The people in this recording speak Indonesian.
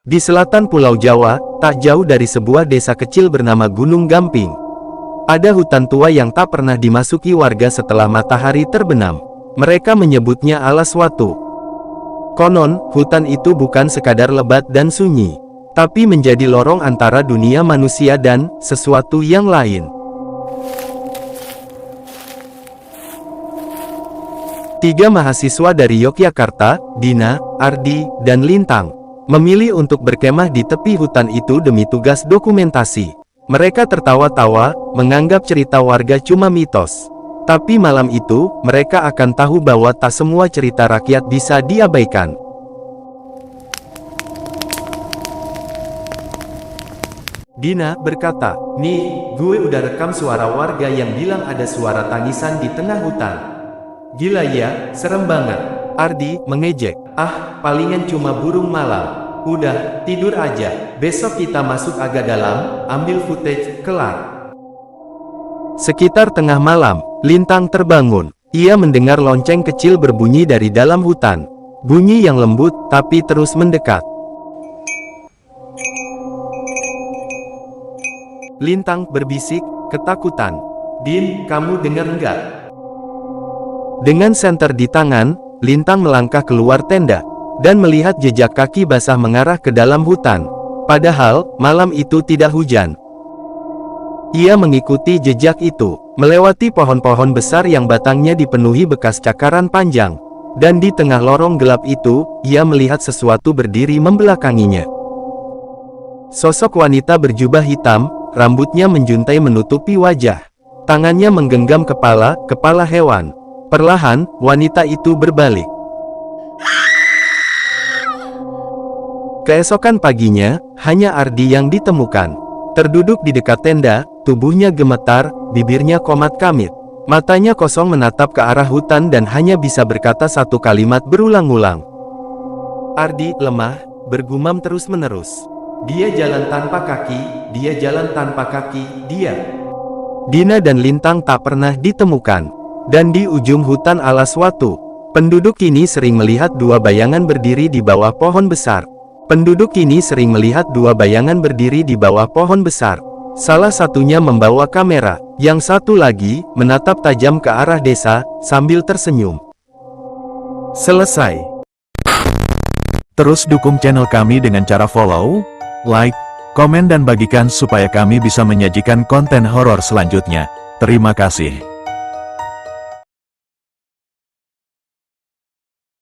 Di selatan Pulau Jawa, tak jauh dari sebuah desa kecil bernama Gunung Gamping, ada hutan tua yang tak pernah dimasuki warga setelah matahari terbenam. Mereka menyebutnya Alas Watu. Konon, hutan itu bukan sekadar lebat dan sunyi, tapi menjadi lorong antara dunia manusia dan sesuatu yang lain. Tiga mahasiswa dari Yogyakarta, Dina, Ardi, dan Lintang, memilih untuk berkemah di tepi hutan itu demi tugas dokumentasi. Mereka tertawa-tawa, menganggap cerita warga cuma mitos. Tapi malam itu, mereka akan tahu bahwa tak semua cerita rakyat bisa diabaikan. Dina berkata, "Nih, gue udah rekam suara warga yang bilang ada suara tangisan di tengah hutan. Gila ya, serem banget." Ardi mengejek, "Ah, palingan cuma burung malam. Udah, tidur aja. Besok kita masuk agak dalam, ambil footage, kelar." Sekitar tengah malam, Lintang terbangun. Ia mendengar lonceng kecil berbunyi dari dalam hutan. Bunyi yang lembut, tapi terus mendekat. Lintang berbisik, ketakutan. "Din, kamu dengar nggak?" Dengan senter di tangan, Lintang melangkah keluar tenda, dan melihat jejak kaki basah mengarah ke dalam hutan. Padahal, malam itu tidak hujan. Ia mengikuti jejak itu, melewati pohon-pohon besar yang batangnya dipenuhi bekas cakaran panjang. Dan di tengah lorong gelap itu, ia melihat sesuatu berdiri membelakanginya. Sosok wanita berjubah hitam, rambutnya menjuntai menutupi wajah. Tangannya menggenggam kepala hewan. Perlahan, wanita itu berbalik. Keesokan paginya, hanya Ardi yang ditemukan. Terduduk di dekat tenda, tubuhnya gemetar, bibirnya komat-kamit. Matanya kosong menatap ke arah hutan dan hanya bisa berkata satu kalimat berulang-ulang. Ardi lemah, bergumam terus-menerus. "Dia jalan tanpa kaki, dia jalan tanpa kaki, dia." Dina dan Lintang tak pernah ditemukan. Dan di ujung hutan Alas Watu, penduduk kini sering melihat dua bayangan berdiri di bawah pohon besar. Salah satunya membawa kamera, yang satu lagi menatap tajam ke arah desa, sambil tersenyum. Selesai. Terus dukung channel kami dengan cara follow, like, komen dan bagikan supaya kami bisa menyajikan konten horor selanjutnya. Terima kasih.